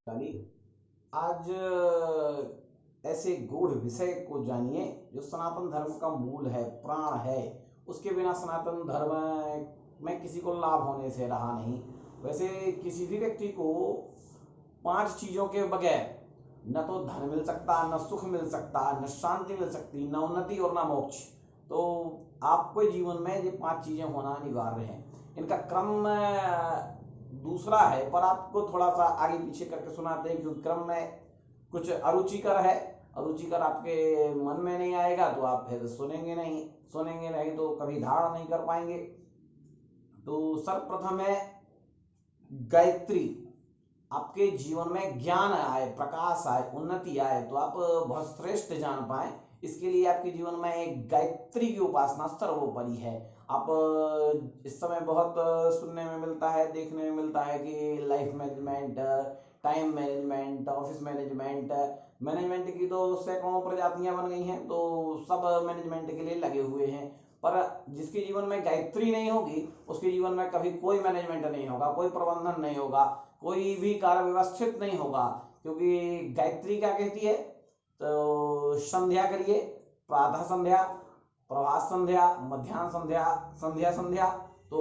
यानी आज ऐसे गूढ़ विषय को जानिए जो सनातन धर्म का मूल है, प्राण है। उसके बिना सनातन धर्म में किसी को लाभ होने से रहा नहीं। वैसे किसी भी व्यक्ति को 5 चीजों के बगैर न तो धन मिल सकता, न सुख मिल सकता, न शांति मिल सकती, न उन्नति और न मोक्ष। तो आपको जीवन में ये 5 चीजें होना अनिवार्य है। इनका क्रम दूसरा है, पर आपको थोड़ा सा आगे पीछे करके सुनाते हैं क्योंकि क्रम में कुछ अरुचिकर है। अरुचिकर आपके मन में नहीं आएगा तो आप फिर सुनेंगे नहीं तो कभी धारण नहीं कर पाएंगे। तो सर्वप्रथम है गायत्री। आपके जीवन में ज्ञान आए, प्रकाश आए, उन्नति आए, तो आप बहुत श्रेष्ठ जान पाए, इसके लिए आपके जीवन में एक गायत्री की उपासना सर्वोपरि है। आप इस समय बहुत सुनने में मिलता है, देखने में मिलता है कि life management, time management, office management की तो सैकड़ों प्रजातियां बन गई हैं, तो सब मैनेजमेंट के लिए लगे हुए हैं। पर जिसके जीवन में गायत्री नहीं होगी उसके जीवन में कभी कोई मैनेजमेंट नहीं होगा, कोई प्रबंधन नहीं होगा, कोई भी कार्य व्यवस्थित नहीं होगा। क्योंकि गायत्री क्या कहती है? तो संध्या करिए, प्रातः संध्या, प्रभात संध्या, मध्याह्न संध्या, संध्या संध्या। तो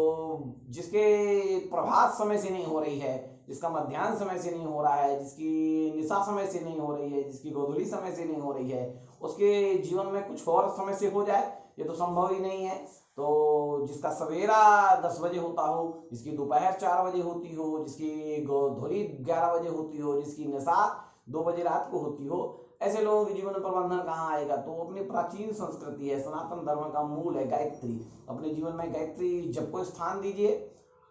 जिसके प्रभात समय से नहीं हो रही है, जिसका मध्याह्न समय से नहीं हो रहा है, जिसकी निशा समय से नहीं हो रही है, जिसकी गोधूली समय से नहीं हो रही है, उसके जीवन में कुछ और समय से हो जाए ये तो संभव ही नहीं है। तो जिसका सवेरा 10 बजे होता हो, जिसकी दोपहर 4 बजे होती हो, जिसकी गोधूली 11 बजे होती हो, जिसकी निशा 2 बजे रात को होती हो, ऐसे लोगों के जीवन में प्रबंधन कहाँ आएगा? तो अपनी प्राचीन संस्कृति है, सनातन धर्म का मूल है गायत्री। अपने जीवन में गायत्री जप को स्थान दीजिए,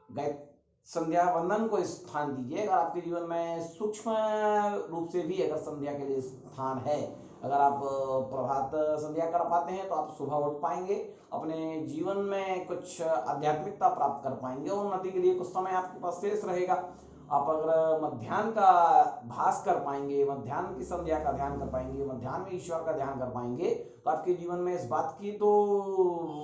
गायत्री संध्या वंदन को स्थान दीजिए। अगर आपके जीवन में सूक्ष्म रूप से भी अगर संध्या के लिए स्थान है, अगर आप प्रभात संध्या कर पाते हैं तो आप सुबह उठ पाएंगे, अपने जीवन में कुछ आध्यात्मिकता प्राप्त कर पाएंगे और उन्नति के लिए कुछ समय आपके पास शेष रहेगा। आप अगर मध्याह्न का भास कर पाएंगे, मध्याह्न की संध्या का ध्यान कर पाएंगे, मध्याह्न में ईश्वर का ध्यान कर पाएंगे, तो आपके जीवन में इस बात की तो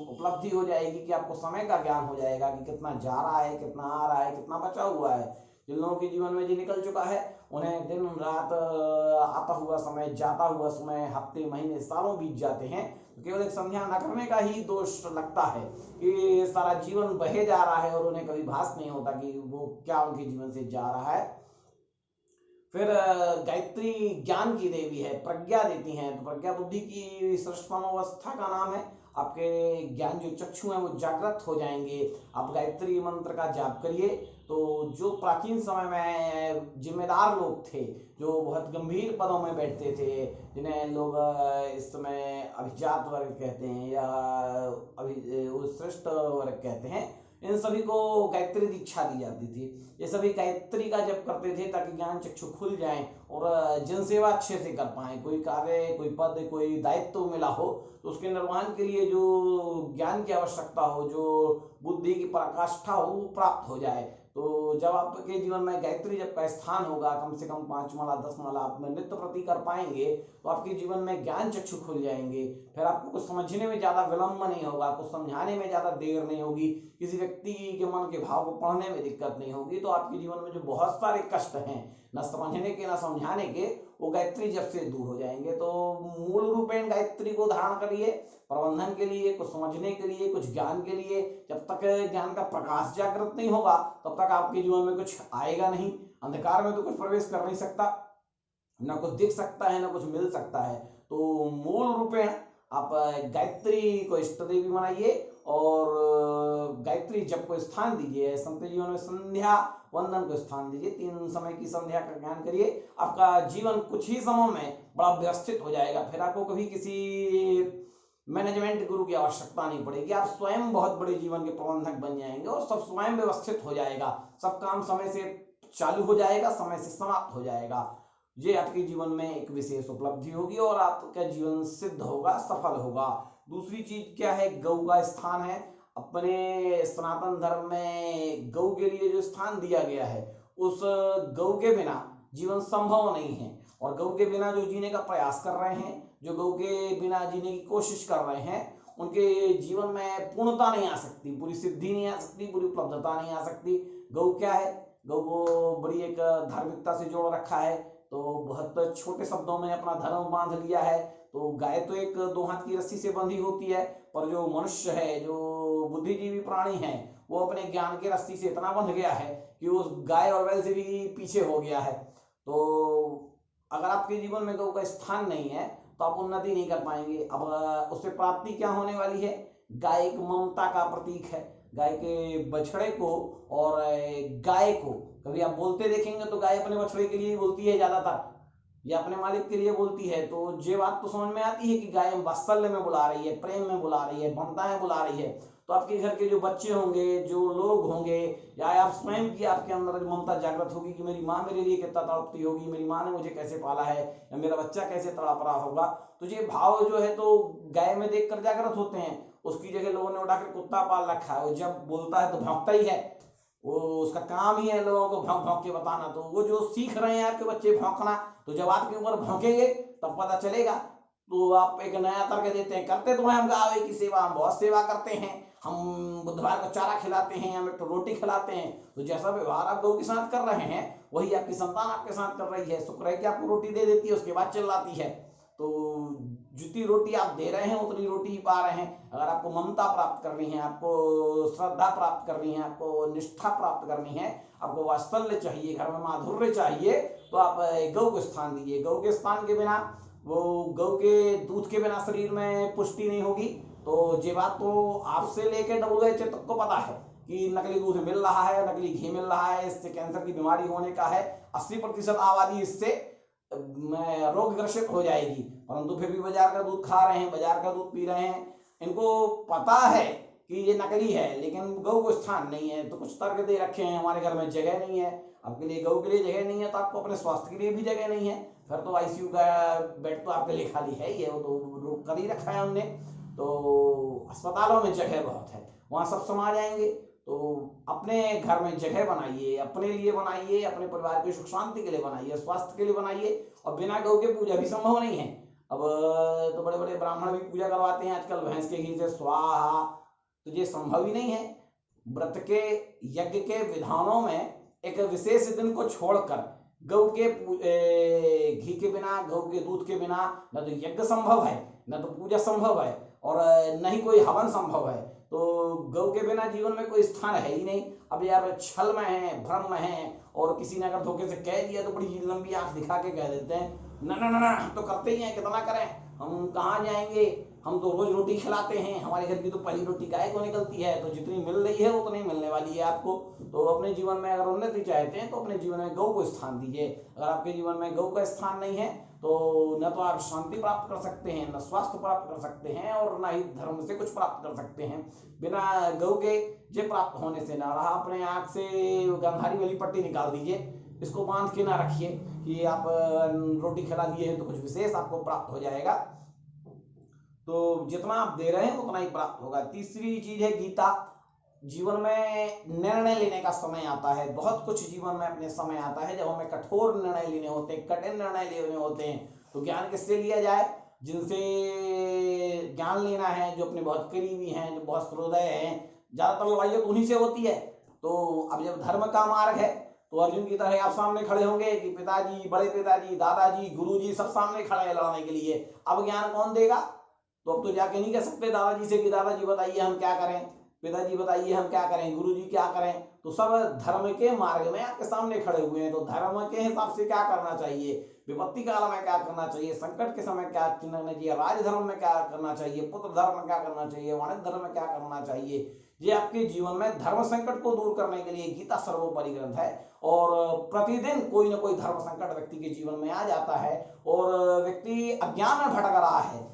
उपलब्धि हो जाएगी कि आपको समय का ज्ञान हो जाएगा कि कितना जा रहा है, कितना आ रहा है, कितना बचा हुआ है। जिन लोगों के जीवन में जी निकल चुका है उन्हें दिन रात आता हुआ समय, जाता हुआ समय, हफ्ते, महीने, सालों बीत जाते हैं, तो केवल एक संध्या न करने का ही दोष लगता है कि सारा जीवन बहे जा रहा है और उन्हें कभी भास नहीं होता कि वो क्या उनके जीवन से जा रहा है। फिर गायत्री ज्ञान की देवी है, प्रज्ञा देती हैं, तो प्रज्ञा बुद्धि की श्रेष्ठतम अवस्था का नाम है। आपके ज्ञान जो चक्षु हैं वो जागृत हो जाएंगे। आप गायत्री मंत्र का जाप करिए तो जो प्राचीन समय में जिम्मेदार लोग थे, जो बहुत गंभीर पदों में बैठते थे, जिन्हें लोग इस समय अभिजात वर्ग कहते हैं या श्रेष्ठ वर्ग कहते हैं, इन सभी को गायत्री दीक्षा दी जाती थी। ये सभी गायत्री का जप करते थे ताकि ज्ञान चक्षु खुल जाएं और जनसेवा अच्छे से कर पाए। कोई कार्य, कोई पद, कोई दायित्व मिला हो तो उसके निर्वहन के लिए जो ज्ञान की आवश्यकता हो, जो बुद्धि की पराकाष्ठा हो, वो प्राप्त हो जाए। तो जब आपके जीवन में गायत्री जप का स्थान होगा, कम से कम 5 माला 10 माला आप नित्य प्रति कर पाएंगे, तो आपके जीवन में ज्ञान चक्षु खुल जाएंगे। फिर आपको कुछ समझने में ज्यादा विलंब नहीं होगा, कुछ समझाने में ज्यादा देर नहीं होगी, किसी व्यक्ति के मन के भाव को पढ़ने में दिक्कत नहीं होगी। तो आपके जीवन में जो बहुत सारे कष्ट हैं, न समझने के न समझाने के, वो गायत्री जप से दूर हो जाएंगे। तो मूल रूपेण गायत्री को धारण करिए, प्रबंधन के लिए, कुछ समझने के लिए, कुछ ज्ञान के लिए। जब तक ज्ञान का प्रकाश जागृत नहीं होगा तब तक आपके जीवन में कुछ आएगा नहीं। अंधकार में तो कुछ प्रवेश कर नहीं सकता, न कुछ दिख सकता है, न कुछ मिल सकता है। तो मूल रूपेण आप गायत्री को इष्ट देवी बनाइए और गायत्री जप को स्थान दीजिए। संत जीवन में संध्या वंदन को स्थान दीजिए, 3 समय की संध्या का ज्ञान करिए। आपका जीवन कुछ ही समय में बड़ा व्यवस्थित हो जाएगा। फिर आपको कभी किसी मैनेजमेंट गुरु की आवश्यकता नहीं पड़ेगी। आप स्वयं बहुत बड़े जीवन के प्रबंधक बन जाएंगे और सब स्वयं व्यवस्थित हो जाएगा। सब काम समय से चालू हो जाएगा, समय से समाप्त हो जाएगा। ये आपके जीवन में एक विशेष उपलब्धि होगी और आपका जीवन सिद्ध होगा, सफल होगा। दूसरी चीज क्या है? गौ का स्थान है। अपने सनातन धर्म में गौ के लिए जो स्थान दिया गया है, उस गौ के बिना जीवन संभव नहीं है। और गौ के बिना जो जीने का प्रयास कर रहे हैं, जो गौ के बिना जीने की कोशिश कर रहे हैं, उनके जीवन में पूर्णता नहीं आ सकती, पूरी सिद्धि नहीं आ सकती, पूरी उपलब्धता नहीं आ सकती। गौ क्या है? गौ को बड़ी एक धार्मिकता से जोड़ रखा है, तो बहुत छोटे शब्दों में अपना धर्म बांध लिया है। तो गाय तो एक दो हाथ की रस्सी से बंधी होती है, पर जो मनुष्य है, जो बुद्धिजीवी प्राणी है, वो अपने ज्ञान की रस्सी से इतना बंध गया है कि उस गाय और बैल से भी पीछे हो गया है। तो अगर आपके जीवन में गौ का स्थान नहीं है तो आप उन्नति नहीं कर पाएंगे। अब उससे प्राप्ति क्या होने वाली है? गाय एक ममता का प्रतीक है। गाय के बछड़े को और गाय को कभी आप बोलते देखेंगे तो गाय अपने बछड़े के लिए बोलती है ज्यादातर, या अपने मालिक के लिए बोलती है। तो ये बात तो समझ में आती है कि गाय वात्सल्य में बुला रही है, प्रेम में बुला रही है, ममता में बुला रही है। तो आपके घर के जो बच्चे होंगे, जो लोग होंगे, या आप स्वयं की आपके अंदर ममता जागृत होगी कि मेरी माँ मेरे लिए कितना तड़पती होगी, मेरी माँ ने मुझे कैसे पाला है, या मेरा बच्चा कैसे तड़प रहा होगा। तो ये भाव जो है तो गाय में देखकर जागृत होते हैं। उसकी जगह लोगों ने उठाकर कुत्ता पाल रखा है, वो जब बोलता है तो भौंकता ही है, वो उसका काम ही है लोगों को भौंक भौंक के बताना। तो वो जो सीख रहे हैं आपके बच्चे भौंकना, तो जब आपके ऊपर भौंकेंगे तब पता चलेगा। तो आप एक नया तर्क देते हैं, करते तो हैं हम गाय की सेवा, हम बहुत सेवा करते हैं, हम बुधवार को चारा खिलाते हैं, हम एक तो रोटी खिलाते हैं। तो जैसा व्यवहार आप गौ के साथ कर रहे हैं वही आपकी संतान आपके साथ कर रही है। शुक्र है कि आपको रोटी दे देती है, उसके बाद चिल्लाती है। तो जितनी रोटी आप दे रहे हैं उतनी रोटी ही पा रहे हैं। अगर आपको ममता प्राप्त करनी है, आपको श्रद्धा प्राप्त करनी है, आपको निष्ठा प्राप्त करनी है, आपको वात्सल्य चाहिए, घर में माधुर्य चाहिए, तो आप गौ को स्थान दीजिए। गौ के स्थान के बिना, वो गौ के दूध के बिना शरीर में पुष्टि नहीं होगी। तो ये बात तो आपसे लेके डब्ल्यूएचओ तक को पता है कि नकली दूध मिल रहा है, नकली घी मिल रहा है, इससे कैंसर की बीमारी होने का है, 80% आबादी इससे रोग ग्रसित हो जाएगी। परंतु फिर भी बाजार का दूध खा रहे हैं, बाजार का दूध पी रहे हैं। इनको पता है कि ये नकली है, लेकिन गौ को स्थान नहीं है। तो कुछ तर्क दे रखे हैं, हमारे घर में जगह नहीं है, आपके लिए गौ के लिए जगह नहीं है, तो आपको अपने स्वास्थ्य के लिए भी जगह नहीं है। फिर तो आईसीयू का बेड तो आपके लिए खाली है ही है, वो तो रोक कर ही रखा है हमने। तो अस्पतालों में जगह बहुत है, वहाँ सब समा जाएंगे। तो अपने घर में जगह बनाइए, अपने लिए बनाइए, अपने परिवार की सुख शांति के लिए बनाइए, स्वास्थ्य के लिए बनाइए। और बिना गौ के पूजा भी संभव नहीं है। अब तो बड़े बड़े ब्राह्मण भी पूजा करवाते हैं आजकल भैंस के घी से स्वाहा, तो ये संभव ही नहीं है। व्रत के यज्ञ के विधानों में एक विशेष दिन को छोड़कर गौ के घी के बिना, गौ के दूध के बिना न तो यज्ञ संभव है, न तो पूजा संभव है, और न ही कोई हवन संभव है। तो गौ के बिना जीवन में कोई स्थान है ही नहीं। अब यार छल में है, भ्रम में है, और किसी ने अगर धोखे से कह दिया तो बड़ी लंबी आंख दिखा के कह देते हैं ना ना ना ना, हम तो करते ही हैं, कितना करें, हम कहाँ जाएंगे, हम तो रोज रोटी खिलाते हैं, हमारे घर की तो पहली रोटी गाय को निकलती है, तो जितनी मिल रही है उतनी मिलने वाली है आपको। तो अपने जीवन में अगर उन्नति चाहते हैं तो अपने जीवन में गौ को स्थान दीजिए। अगर आपके जीवन में गौ का स्थान नहीं है तो न तो आप शांति प्राप्त कर सकते हैं, न स्वास्थ्य प्राप्त कर सकते हैं, और न ही धर्म से कुछ प्राप्त कर सकते हैं। बिना गौ के जे प्राप्त होने से ना रहा, अपने आँख से गंधारी वाली पट्टी निकाल दीजिए, इसको बांध के ना रखिए कि आप रोटी खिला दिए हैं तो कुछ विशेष आपको प्राप्त हो जाएगा। तो जितना आप दे रहे हैं उतना ही प्राप्त होगा। तीसरी चीज है गीता। जीवन में निर्णय लेने का समय आता है, बहुत कुछ जीवन में अपने समय आता है जब हमें कठोर निर्णय लेने होते हैं, कठिन निर्णय लेने होते हैं। तो ज्ञान किससे लिया जाए? जिनसे ज्ञान लेना है, जो अपने बहुत करीबी हैं, जो बहुत हृदय हैं। ज्यादातर लड़ाइयाँ तो उन्हीं से होती है। तो अब जब धर्म का मार्ग है तो अर्जुन की तरह आप सामने खड़े होंगे कि पिताजी, बड़े पिताजी, दादाजी, गुरुजी सब सामने खड़े हैं लड़ने के लिए। अब ज्ञान कौन देगा? तो अब तो जाके नहीं कह सकते दादाजी से कि दादाजी बताइए हम क्या करें, पिताजी बताइए हम क्या करें, गुरुजी क्या करें। तो सब धर्म के मार्ग में आपके सामने खड़े हुए हैं। तो धर्म के हिसाब से क्या करना चाहिए, विपत्ति काल में क्या करना चाहिए, संकट के समय क्या करना चाहिए, राजधर्म में क्या करना चाहिए, पुत्र धर्म में क्या करना चाहिए, वाणिज्य धर्म में क्या करना चाहिए, ये आपके जीवन में धर्म संकट को दूर करने के लिए गीता सर्वोपरि ग्रंथ है। और प्रतिदिन कोई ना कोई धर्म संकट व्यक्ति के जीवन में आ जाता है, और व्यक्ति अज्ञान में भटक रहा है,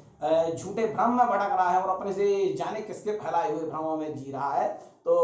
झूठे भ्रम में भटक रहा है, और अपने से जाने किसके फैलाए हुए भ्रमों में जी रहा है। तो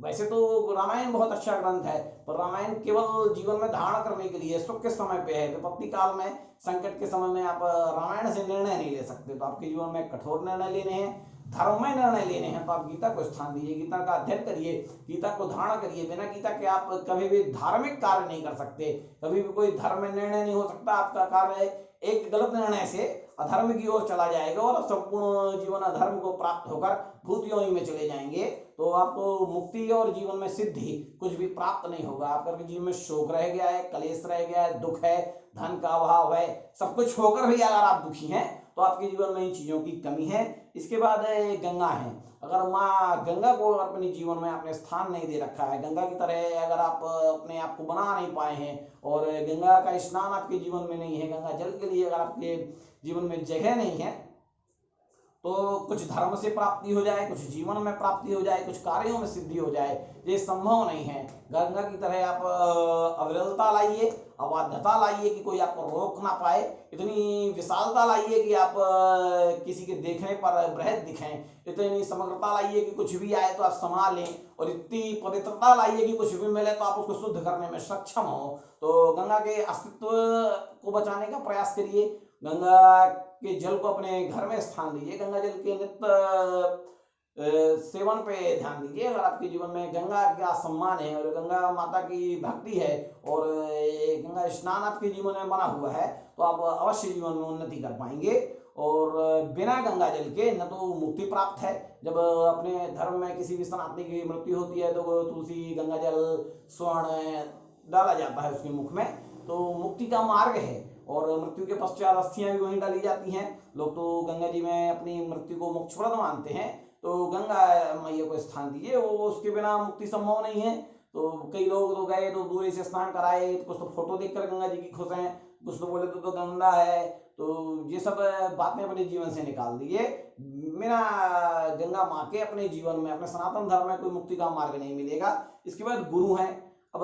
वैसे तो रामायण बहुत अच्छा ग्रंथ है, पर रामायण केवल जीवन में धारण करने के लिए, सुख के समय पे है। विपत्ति काल में, संकट के समय में आप रामायण से निर्णय नहीं ले सकते। तो आपके जीवन में कठोर निर्णय लेने हैं, धर्म में निर्णय लेने हैं, तो आप गीता को स्थान दीजिए, गीता का अध्ययन करिए, गीता को धारण करिए। बिना गीता के आप कभी भी धार्मिक कार्य नहीं कर सकते, कभी भी कोई धर्म में निर्णय नहीं हो सकता आपका कार्य एक गलत निर्णय से अधर्म की ओर चला जाएगा और संपूर्ण जीवन अधर्म को प्राप्त होकर भूत योनि में चले जाएंगे, तो आपको मुक्ति और जीवन में सिद्धि कुछ भी प्राप्त नहीं होगा। आपके जीवन में शोक रह गया है, कलेश रह गया है, दुख है, धन का अभाव है, सब कुछ होकर भी अगर आप दुखी हैं तो आपके जीवन में इन चीजों की कमी है। इसके बाद गंगा है। अगर माँ गंगा को अपने जीवन में आपने स्थान नहीं दे रखा है, गंगा की तरह अगर आप अपने आप को बना नहीं पाए हैं और गंगा का स्नान आपके जीवन में नहीं है, गंगा जल के लिए अगर आपके जीवन में जगह नहीं है, तो कुछ धर्म से प्राप्ति हो जाए, कुछ जीवन में प्राप्ति हो जाए, कुछ कार्यों में सिद्धि हो जाए, ये संभव नहीं है। गंगा की तरह आप अविरलता लाइए, अबाध्यता लाइए कि कोई आपको रोक ना पाए, इतनी विशालता लाइए कि आप किसी के देखने पर बृहद दिखें, इतनी समग्रता लाइए कि कुछ भी आए तो आप संभाल लें, और इतनी पवित्रता लाइए कि कुछ भी मिले तो आप उसको शुद्ध करने में सक्षम हो। तो गंगा के अस्तित्व को बचाने का प्रयास करिए, गंगा के जल को अपने घर में स्थान दीजिए, गंगा जल के नित्य सेवन पे ध्यान दीजिए। अगर आपके जीवन में गंगा का सम्मान है और गंगा माता की भक्ति है और गंगा स्नान आपके जीवन में बना हुआ है, तो आप अवश्य जीवन में उन्नति कर पाएंगे। और बिना गंगा जल के न तो मुक्ति प्राप्त है। जब अपने धर्म में किसी भी सनातनी की मृत्यु होती है तो तुलसी, गंगा जल, स्वर्ण डाला जाता है उसके मुख में, तो मुक्ति का मार्ग है। और मृत्यु के पश्चात अस्थियां भी वहीं डाली जाती हैं। लोग तो गंगा जी में अपनी मृत्यु को मोक्षप्रद मानते हैं, तो गंगा मैया को स्थान दीजिए, वो उसके बिना मुक्ति संभव नहीं है। तो कई लोग तो गए तो दूर से स्नान कराए, कुछ तो फोटो देखकर गंगा जी की खुश हैं, कुछ तो बोले तो गंगा है। तो ये सब बातें अपने जीवन से निकाल दीजिए। बिना गंगा माँ के अपने जीवन में, अपने सनातन धर्म में कोई मुक्ति का मार्ग नहीं मिलेगा। इसके बाद गुरु हैं। अब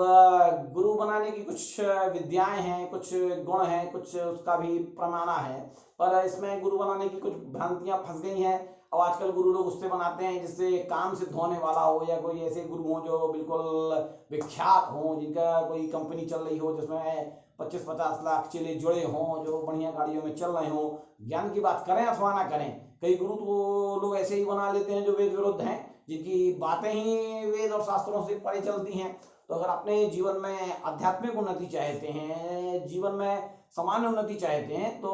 गुरु बनाने की कुछ विद्याएं हैं, कुछ गुण हैं, कुछ उसका भी प्रमाणा है, पर इसमें गुरु बनाने की कुछ भ्रांतियां फंस गई हैं। अब आजकल गुरु लोग उससे बनाते हैं जिससे काम सिद्ध होने वाला हो, या कोई ऐसे गुरु हो जो बिल्कुल विख्यात हो, जिनका कोई कंपनी चल रही हो जिसमें 25-50 लाख चेले जुड़े हों, जो बढ़िया गाड़ियों में चल रहे हों। ज्ञान की बात करें अथवा ना करें, कई गुरु तो लोग ऐसे ही बना लेते हैं जो वेद विरुद्ध हैं, जिनकी बातें ही वेद और शास्त्रों से परे चलती हैं। तो अगर अपने जीवन में आध्यात्मिक उन्नति चाहते हैं, जीवन में सामान्य उन्नति चाहते हैं, तो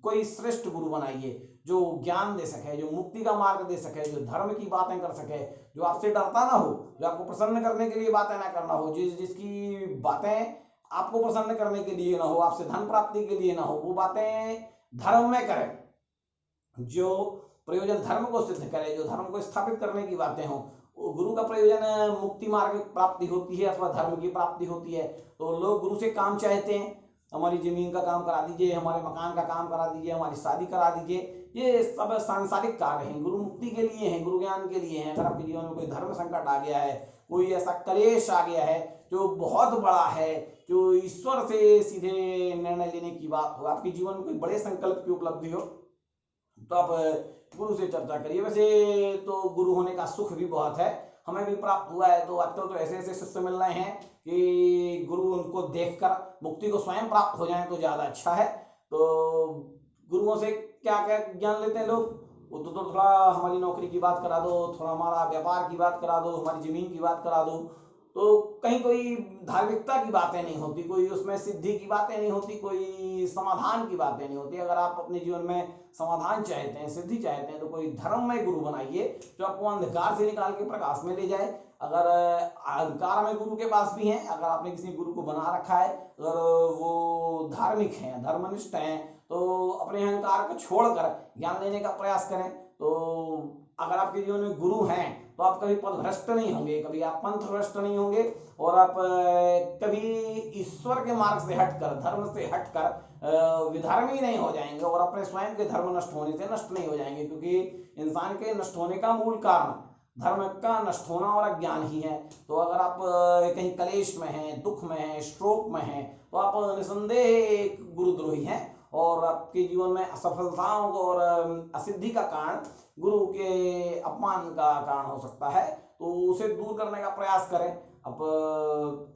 कोई श्रेष्ठ गुरु बनाइए जो ज्ञान दे सके, जो मुक्ति का मार्ग दे सके, जो धर्म की बातें कर सके, जो आपसे डरता ना हो, जो आपको प्रसन्न करने के लिए बातें ना करना हो, जिसकी बातें आपको प्रसन्न करने के लिए ना हो, आपसे धन प्राप्ति के लिए ना हो, वो बातें धर्म में करें, जो प्रयोजन धर्म को सिद्ध करे, जो धर्म को स्थापित करने की बातें हों। गुरु का प्रयोजन मुक्ति मार्ग प्राप्ति होती है अथवा धर्म की प्राप्ति होती है। तो लोग गुरु से काम चाहते हैं, हमारी जमीन का काम करा दीजिए, हमारे मकान का काम करा दीजिए, हमारी शादी करा दीजिए। ये सब सांसारिक कार्य हैं, गुरु मुक्ति के लिए हैं, गुरु ज्ञान के लिए हैं। अगर आपके जीवन में कोई धर्म संकट आ गया है, कोई ऐसा क्लेश आ गया है जो बहुत बड़ा है, जो ईश्वर से सीधे निर्णय लेने की बात हो, आपके जीवन में कोई बड़े संकल्प की उपलब्धि हो, तो आप गुरु से चर्चा करिए। वैसे तो गुरु होने का सुख भी बहुत है, हमें भी प्राप्त हुआ है। तो आजकल तो ऐसे ऐसे शिष्य मिल रहे हैं कि गुरु उनको देखकर मुक्ति को स्वयं प्राप्त हो जाए तो ज्यादा अच्छा है। तो गुरुओं से क्या क्या ज्ञान लेते हैं लोग, वो तो थोड़ा हमारी नौकरी की बात करा दो, थोड़ा हमारा व्यापार की बात करा दो, हमारी जमीन की बात करा दो। तो कहीं कोई धार्मिकता की बातें नहीं होती, कोई उसमें सिद्धि की बातें नहीं होती, कोई समाधान की बातें नहीं होती। अगर आप अपने जीवन में समाधान चाहते हैं, सिद्धि चाहते हैं, तो कोई धर्ममय गुरु बनाइए जो आपको अंधकार से निकाल के प्रकाश में ले जाए। अगर अंधकार में गुरु के पास भी हैं, अगर आपने किसी गुरु को बना रखा है, अगर वो धार्मिक हैं, धर्मनिष्ठ हैं, तो अपने अहंकार को छोड़कर ज्ञान लेने का प्रयास करें। तो अगर आपके जीवन में गुरु हैं तो आप कभी पथभ्रष्ट नहीं होंगे, कभी आप पंथ भ्रष्ट नहीं होंगे, और आप कभी ईश्वर के मार्ग से हटकर, धर्म से हटकर विधर्मी नहीं हो जाएंगे, और अपने स्वयं के धर्म नष्ट होने से नष्ट नहीं हो जाएंगे। क्योंकि इंसान के नष्ट होने का मूल कारण धर्म का नष्ट होना और अज्ञान ही है। तो अगर आप कहीं कलेश में हैं, दुख में हैं, शोक में हैं, तो आप निसंदेह एक गुरुद्रोही हैं, और आपके जीवन में असफलताओं और असिद्धि का कारण गुरु के अपमान का कारण हो सकता है। तो उसे दूर करने का प्रयास करें। अब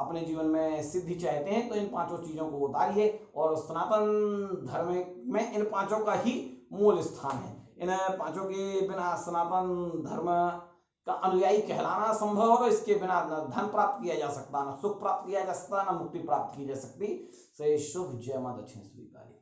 अपने जीवन में सिद्धि चाहते हैं तो इन 5 चीजों को उतारिए, और सनातन धर्म में इन 5 का ही मूल स्थान है। इन 5 के बिना सनातन धर्म का अनुयायी कहलाना संभव, और इसके बिना न धन प्राप्त किया जा सकता, न सुख प्राप्त किया जा सकता, न मुक्ति प्राप्त की जा सकती। से शुभ जय मां दक्षिण स्वीकारी।